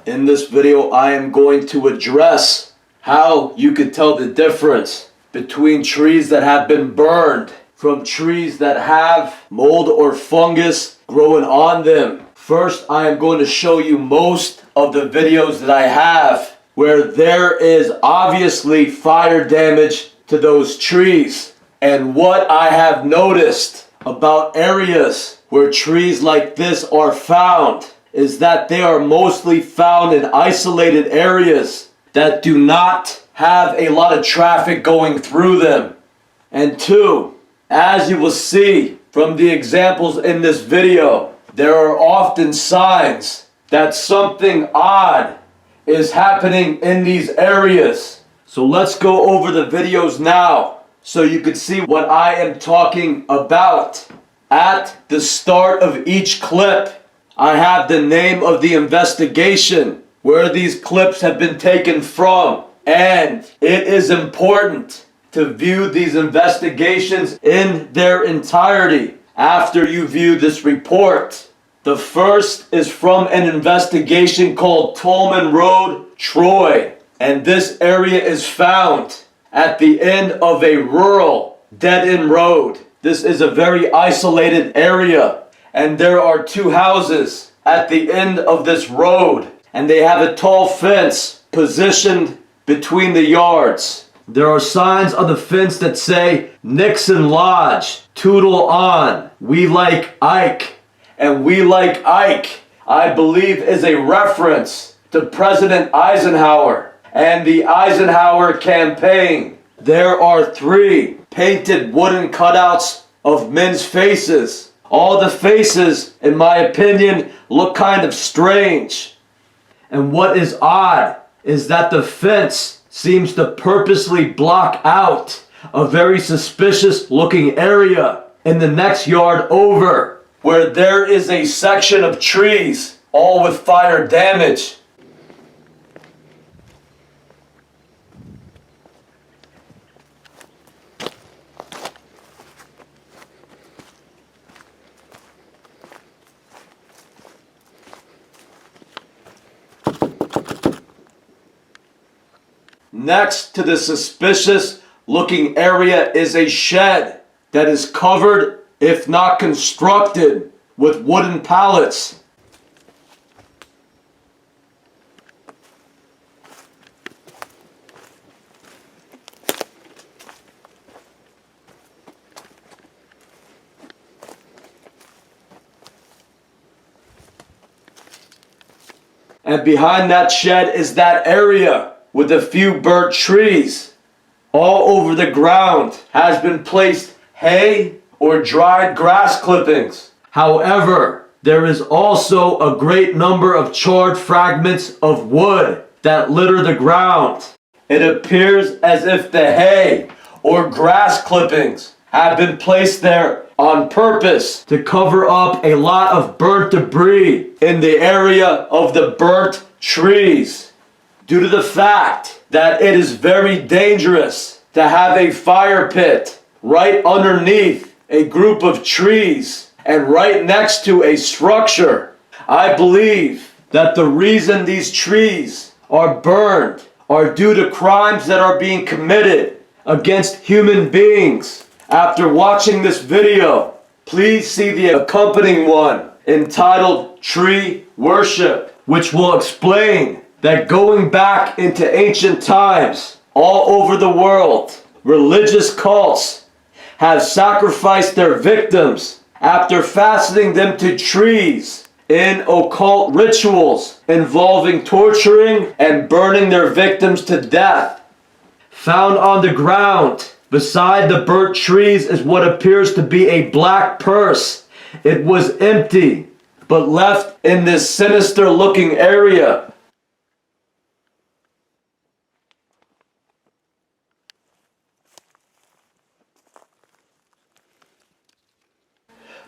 In this video, I am going to address how you could tell the difference between trees that have been burned from trees that have mold or fungus growing on them. First, I am going to show you most of the videos that I have where there is obviously fire damage to those trees. And what I have noticed about areas where trees like this are found is that they are mostly found in isolated areas that do not have a lot of traffic going through them. And two, as you will see from the examples in this video, there are often signs that something odd is happening in these areas. So let's go over the videos now so you can see what I am talking about. At the start of each clip, I have the name of the investigation, where these clips have been taken from. And it is important to view these investigations in their entirety after you view this report. The first is from an investigation called Tolman Road, Troy. And this area is found at the end of a rural, dead-end road. This is a very isolated area. And there are two houses at the end of this road. And they have a tall fence positioned between the yards. There are signs on the fence that say Nixon Lodge, Toodle on, we like Ike. And we like Ike, I believe, is a reference to President Eisenhower and the Eisenhower campaign. There are 3 painted wooden cutouts of men's faces. All the faces, in my opinion, look kind of strange. And what is odd is that the fence seems to purposely block out a very suspicious looking area in the next yard over, where there is a section of trees, all with fire damage. Next to the suspicious looking area is a shed that is covered, if not constructed, with wooden pallets. And behind that shed is that area with a few burnt trees. All over the ground has been placed hay or dried grass clippings. However, there is also a great number of charred fragments of wood that litter the ground. It appears as if the hay or grass clippings have been placed there on purpose to cover up a lot of burnt debris in the area of the burnt trees, due to the fact that it is very dangerous to have a fire pit right underneath a group of trees and right next to a structure. I believe that the reason these trees are burned are due to crimes that are being committed against human beings. After watching this video, please see the accompanying one entitled Tree Worship, which will explain that going back into ancient times, all over the world, religious cults have sacrificed their victims after fastening them to trees in occult rituals involving torturing and burning their victims to death. Found on the ground beside the burnt trees is what appears to be a black purse. It was empty, but left in this sinister looking area.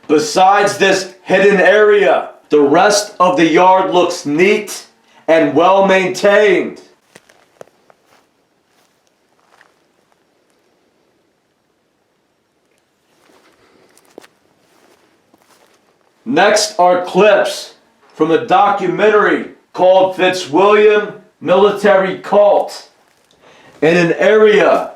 Besides this hidden area, the rest of the yard looks neat and well maintained. Next are clips from a documentary called Fitzwilliam Military Cult in an area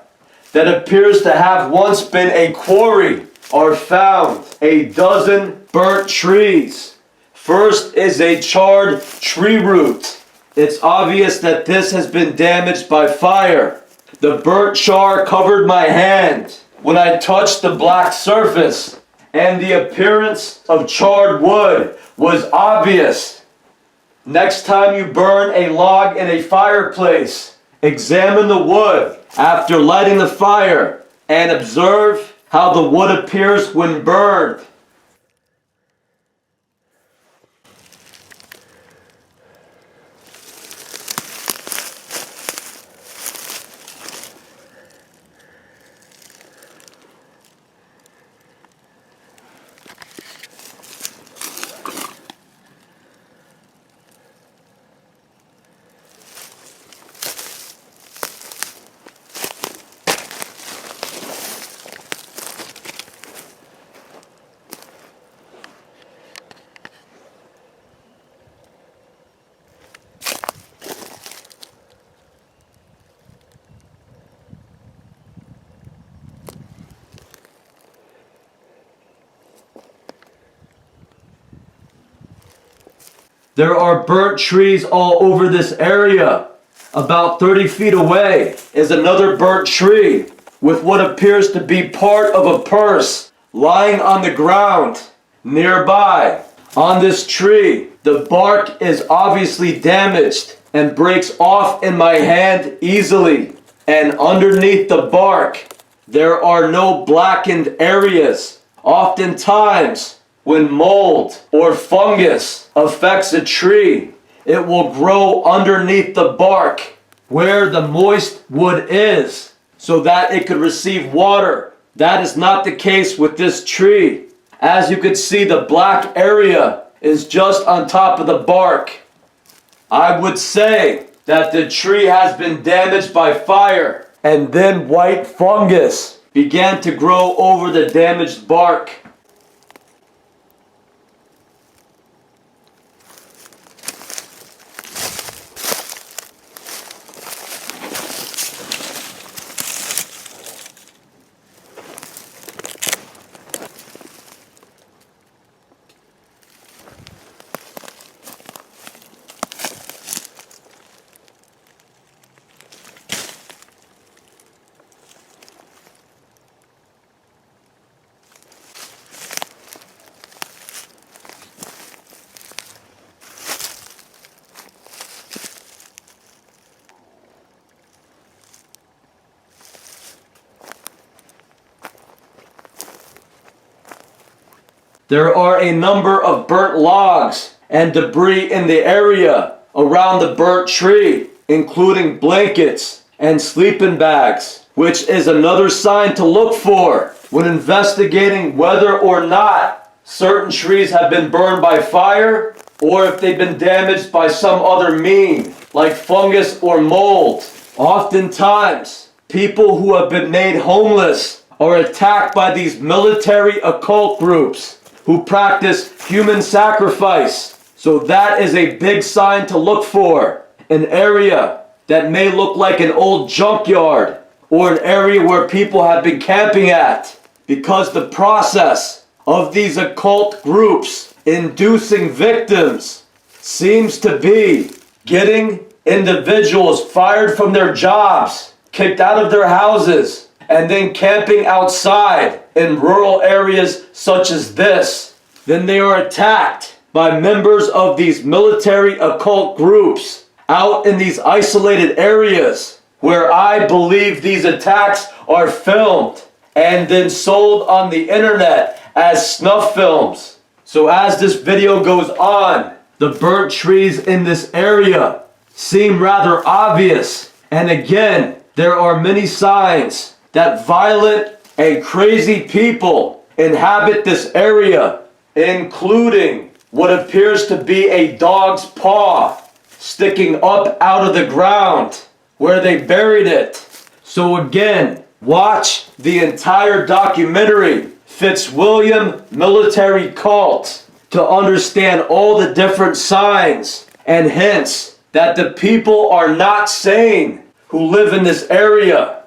that appears to have once been a quarry are found a dozen burnt trees. First is a charred tree root. It's obvious that this has been damaged by fire. The burnt char covered my hand when I touched the black surface, and the appearance of charred wood was obvious. Next time you burn a log in a fireplace, examine the wood after lighting the fire and observe how the wood appears when burned. There are burnt trees all over this area. About 30 feet away is another burnt tree with what appears to be part of a purse lying on the ground nearby. On this tree, the bark is obviously damaged and breaks off in my hand easily. And underneath the bark, there are no blackened areas. Oftentimes, when mold or fungus affects a tree, it will grow underneath the bark where the moist wood is so that it could receive water. That is not the case with this tree. As you can see, the black area is just on top of the bark. I would say that the tree has been damaged by fire, and then white fungus began to grow over the damaged bark. There are a number of burnt logs and debris in the area around the burnt tree, including blankets and sleeping bags, which is another sign to look for when investigating whether or not certain trees have been burned by fire or if they've been damaged by some other means, like fungus or mold. Oftentimes, people who have been made homeless are attacked by these military occult groups who practice human sacrifice. So that is a big sign to look for. An area that may look like an old junkyard or an area where people have been camping at, because the process of these occult groups inducing victims seems to be getting individuals fired from their jobs, kicked out of their houses, and then camping outside in rural areas such as this. Then they are attacked by members of these military occult groups out in these isolated areas where I believe these attacks are filmed and then sold on the internet as snuff films. So as this video goes on, the burnt trees in this area seem rather obvious. And again, there are many signs that violent and crazy people inhabit this area, including what appears to be a dog's paw sticking up out of the ground where they buried it. So again, watch the entire documentary, Fitzwilliam Military Cult, to understand all the different signs and hints that the people are not sane who live in this area.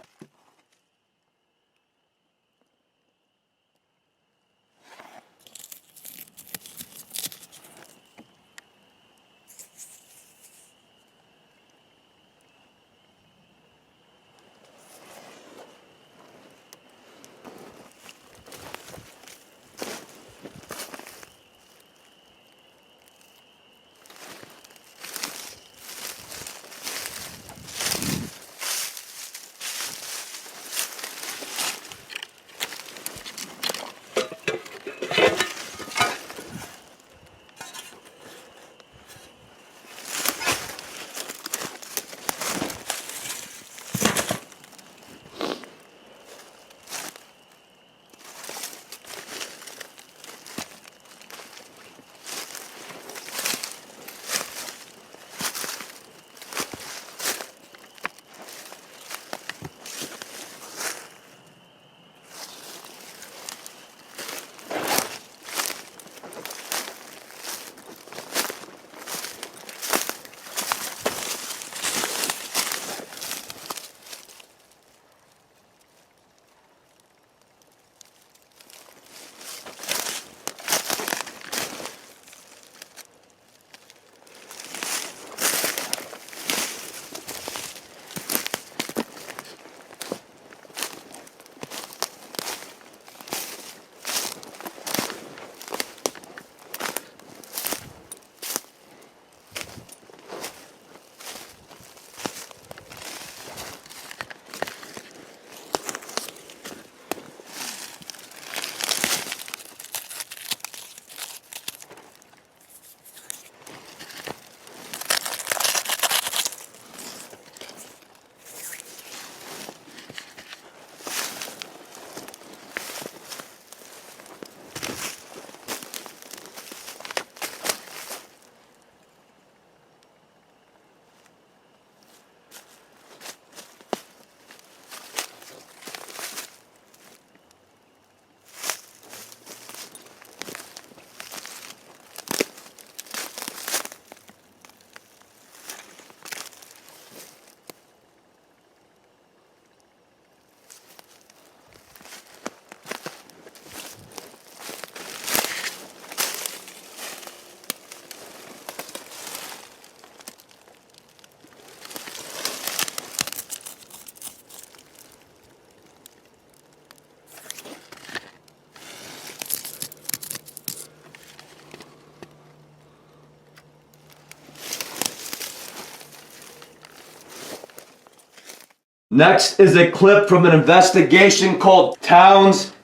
Next is a clip from an investigation called Townsend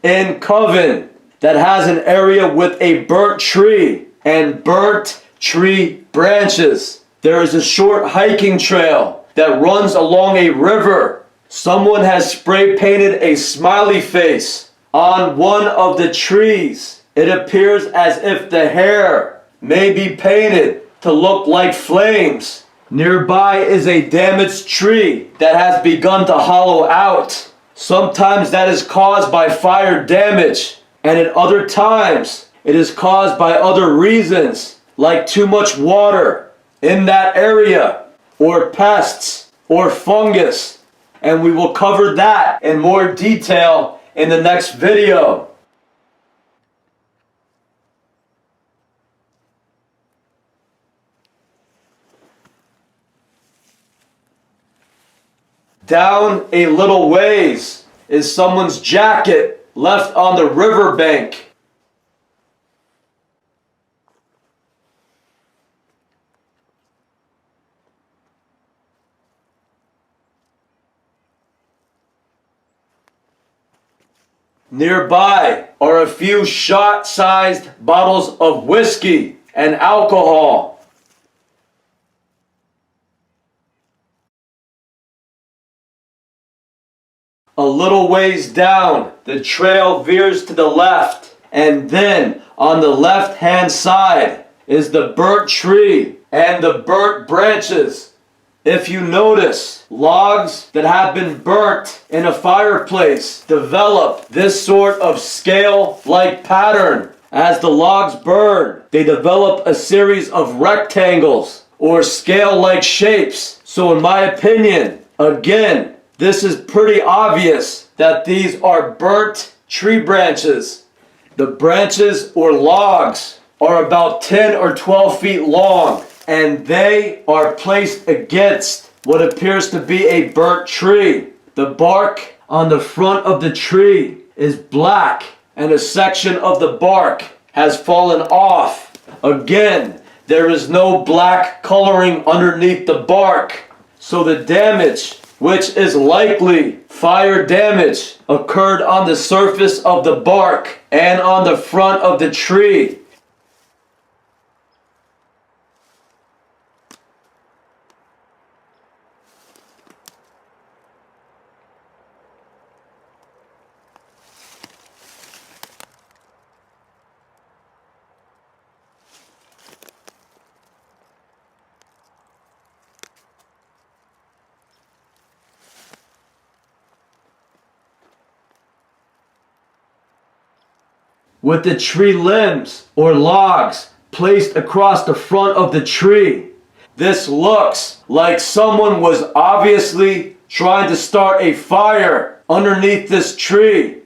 MA that has an area with a burnt tree and burnt tree branches. There is a short hiking trail that runs along a river. Someone has spray painted a smiley face on one of the trees. It appears as if the hair may be painted to look like flames. Nearby is a damaged tree that has begun to hollow out. Sometimes that is caused by fire damage, and at other times it is caused by other reasons, like too much water in that area, or pests, or fungus. And we will cover that in more detail in the next video. Down a little ways is someone's jacket left on the riverbank. Nearby are a few shot-sized bottles of whiskey and alcohol. A little ways down, the trail veers to the left, and then on the left-hand side is the burnt tree and the burnt branches. If you notice, logs that have been burnt in a fireplace develop this sort of scale-like pattern. As the logs burn, they develop a series of rectangles or scale-like shapes. So in my opinion, again, this is pretty obvious that these are burnt tree branches. The branches or logs are about 10 or 12 feet long, and they are placed against what appears to be a burnt tree. The bark on the front of the tree is black, and a section of the bark has fallen off. Again, there is no black coloring underneath the bark, so the damage, which is likely fire damage, occurred on the surface of the bark and on the front of the tree. With the tree limbs or logs placed across the front of the tree. This looks like someone was obviously trying to start a fire underneath this tree.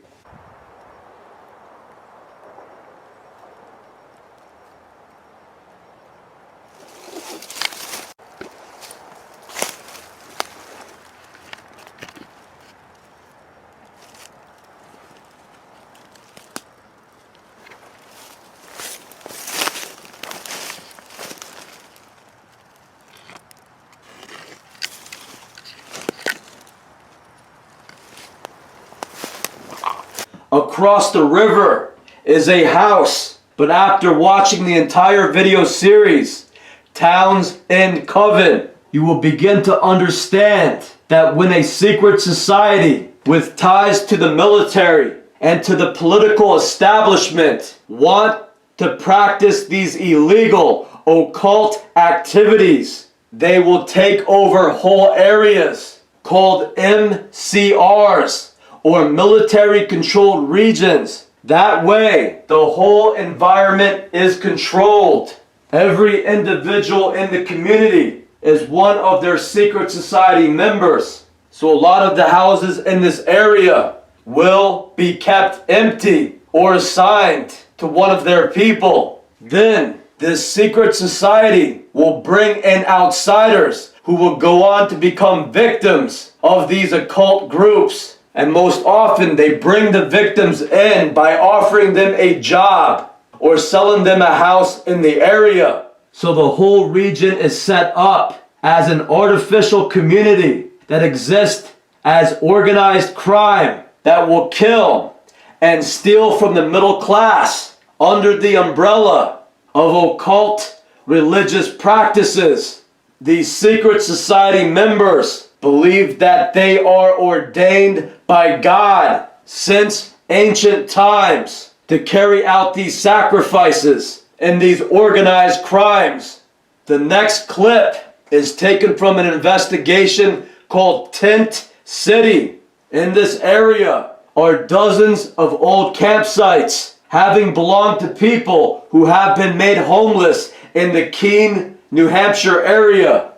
Across the river is a house, but after watching the entire video series, Townsend MA, you will begin to understand that when a secret society with ties to the military and to the political establishment want to practice these illegal occult activities, they will take over whole areas called MCRs, or military controlled regions. That way, the whole environment is controlled. Every individual in the community is one of their secret society members. So a lot of the houses in this area will be kept empty or assigned to one of their people. Then this secret society will bring in outsiders who will go on to become victims of these occult groups. And most often they bring the victims in by offering them a job or selling them a house in the area. So the whole region is set up as an artificial community that exists as organized crime that will kill and steal from the middle class under the umbrella of occult religious practices. These secret society members believe that they are ordained by God since ancient times to carry out these sacrifices and these organized crimes. The next clip is taken from an investigation called Tent City. In this area are dozens of old campsites having belonged to people who have been made homeless in the Keene, New Hampshire area.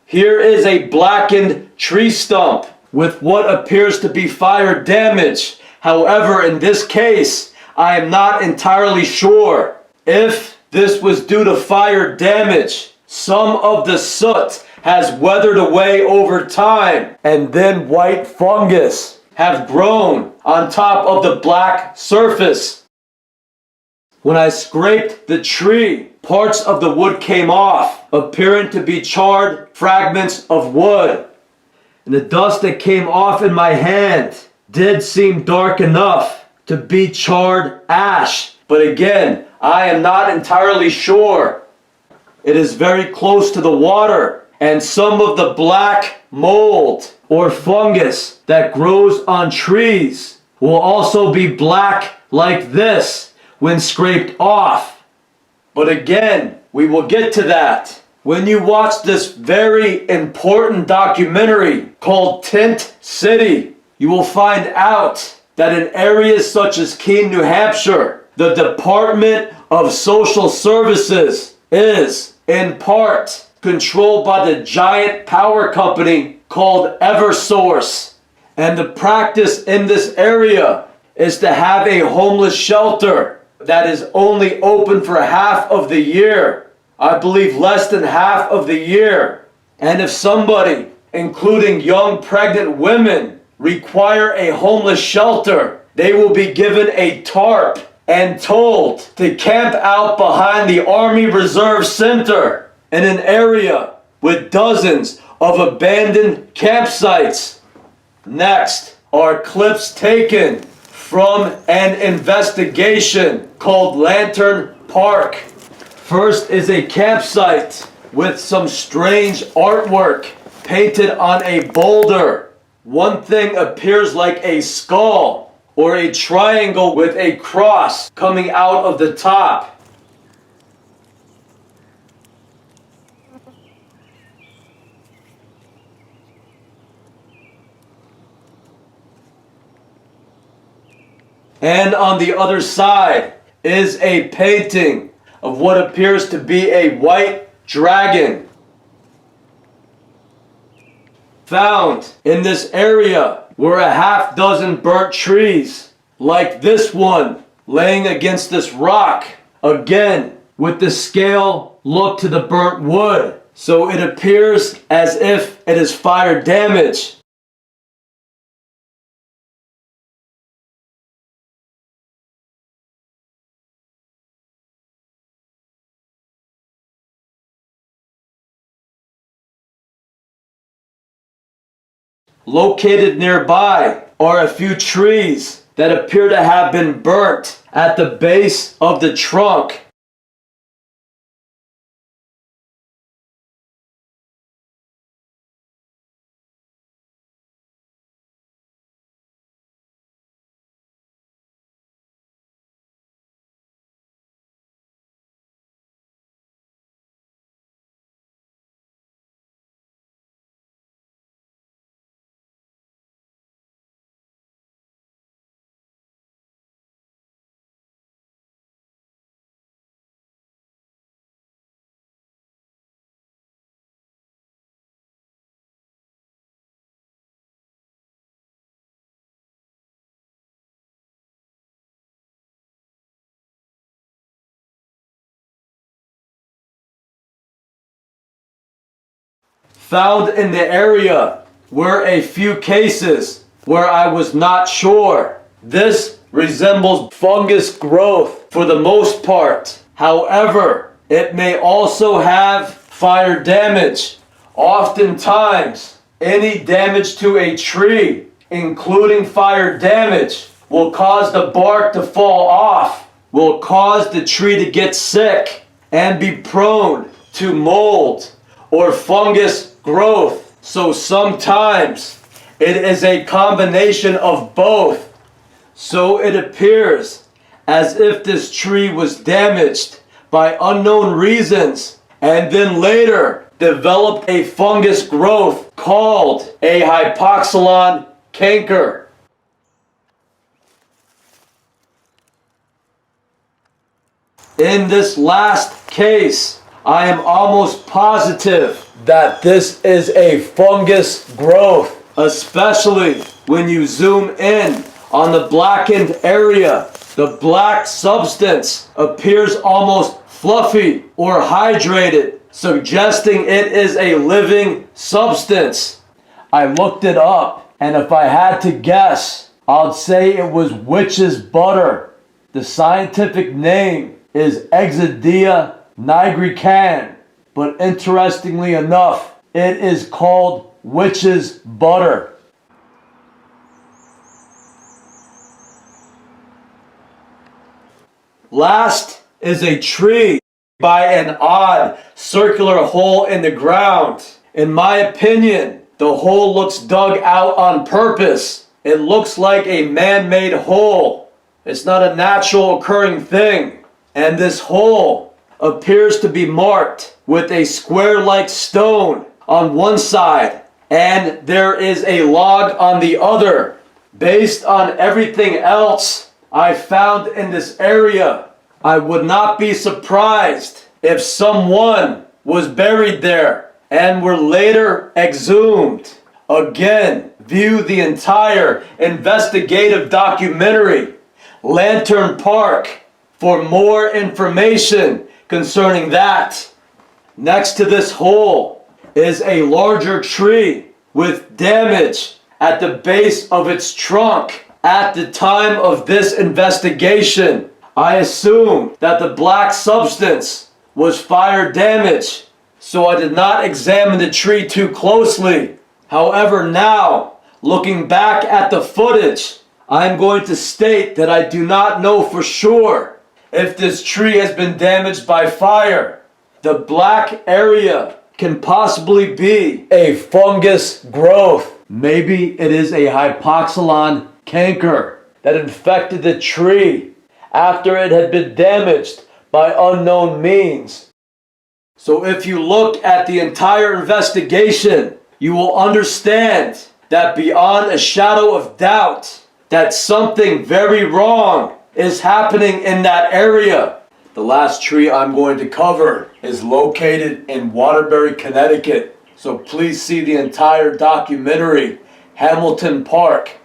Here is a blackened tree stump with what appears to be fire damage. However, in this case, I am not entirely sure if this was due to fire damage. Some of the soot has weathered away over time, and then white fungus have grown on top of the black surface. When I scraped the tree, parts of the wood came off, appearing to be charred fragments of wood. And the dust that came off in my hand did seem dark enough to be charred ash. But again, I am not entirely sure. It is very close to the water, and some of the black mold or fungus that grows on trees will also be black like this when scraped off. But again, we will get to that. When you watch this very important documentary called Tent City, you will find out that in areas such as Keene, New Hampshire, the Department of Social Services is in part controlled by the giant power company called Eversource. And the practice in this area is to have a homeless shelter that is only open for half of the year. I believe less than half of the year. And if somebody, including young pregnant women, require a homeless shelter, they will be given a tarp and told to camp out behind the Army Reserve Center in an area with dozens of abandoned campsites. Next are clips taken from an investigation called Lantern Park. First is a campsite with some strange artwork painted on a boulder. One thing appears like a skull or a triangle with a cross coming out of the top. And on the other side is a painting of what appears to be a white dragon. Found in this area were a half dozen burnt trees, like this one laying against this rock. Again, with the scale look to the burnt wood, so it appears as if it is fire damage. Located nearby are a few trees that appear to have been burnt at the base of the trunk. Found in the area were a few cases where I was not sure. This resembles fungus growth for the most part. However, it may also have fire damage. Oftentimes, any damage to a tree, including fire damage, will cause the bark to fall off, will cause the tree to get sick and be prone to mold or fungus growth. So sometimes it is a combination of both. So it appears as if this tree was damaged by unknown reasons and then later developed a fungus growth called a Hypoxylon Canker. In this last case, I am almost positive that this is a fungus growth, especially when you zoom in on the blackened area. The black substance appears almost fluffy or hydrated, suggesting it is a living substance. I looked it up, and if I had to guess, I'd say it was witch's butter. The scientific name is Exidia Nigricans, but interestingly enough, it is called witch's butter. Last is a tree by an odd circular hole in the ground. In my opinion, the hole looks dug out on purpose. It looks like a man-made hole. It's not a natural occurring thing. And this hole appears to be marked with a square-like stone on one side, and there is a log on the other. Based on everything else I found in this area, I would not be surprised if someone was buried there and were later exhumed. Again, view the entire investigative documentary, Lantern Park, for more information concerning that. Next to this hole is a larger tree with damage at the base of its trunk. At the time of this investigation, I assumed that the black substance was fire damage, so I did not examine the tree too closely. However, now, looking back at the footage, I am going to state that I do not know for sure if this tree has been damaged by fire. The black area can possibly be a fungus growth. Maybe it is a Hypoxylon Canker that infected the tree after it had been damaged by unknown means. So if you look at the entire investigation, you will understand that beyond a shadow of doubt that something very wrong is happening in that area. The last tree I'm going to cover is located in Waterbury, Connecticut. So please see the entire documentary, Hamilton Park.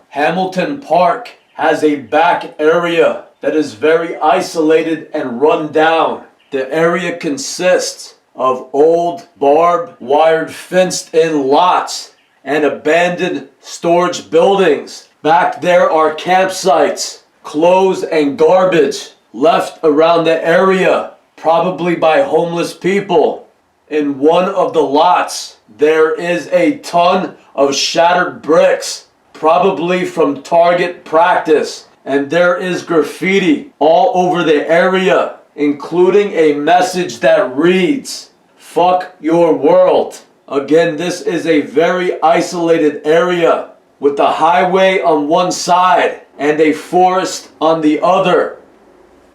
Hamilton Park has a back area that is very isolated and run down. The area consists of old barbed wired fenced in lots and abandoned storage buildings. Back there are campsites, clothes and garbage left around the area, probably by homeless people. In one of the lots, there is a ton of shattered bricks, probably from target practice, and there is graffiti all over the area, including a message that reads, "Fuck your world." Again, this is a very isolated area with the highway on one side and a forest on the other.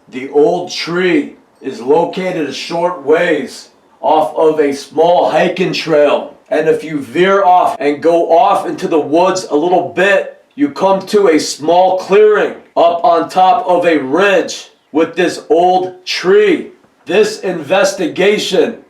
The old tree is located a short ways off of a small hiking trail, and if you veer off and go off into the woods a little bit, you come to a small clearing up on top of a ridge with this old tree. This investigation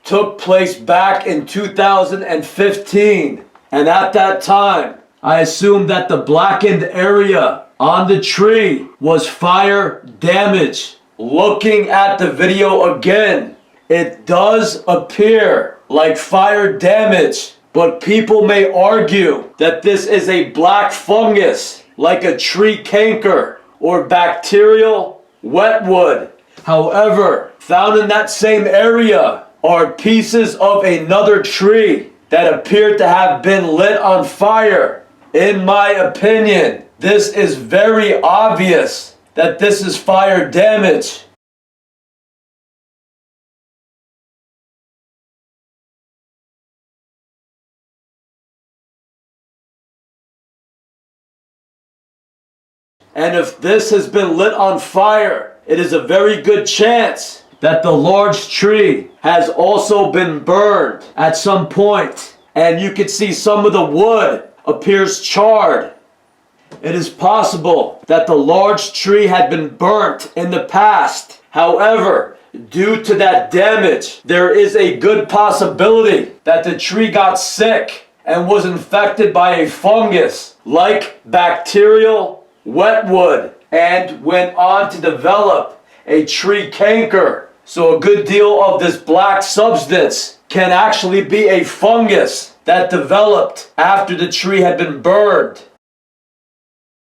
took place back in 2015, and at that time I assumed that the blackened area on the tree was fire damage. Looking at the video again, it does appear like fire damage, but people may argue that this is a black fungus like a tree canker or bacterial wetwood. However, found in that same area are pieces of another tree that appeared to have been lit on fire. In my opinion, this is very obvious that this is fire damage. And if this has been lit on fire, it is a very good chance that the large tree has also been burned at some point. And you can see some of the wood appears charred. It is possible that the large tree had been burnt in the past. However, due to that damage, there is a good possibility that the tree got sick and was infected by a fungus like bacterial wetwood and went on to develop a tree canker. So a good deal of this black substance can actually be a fungus that developed after the tree had been burned.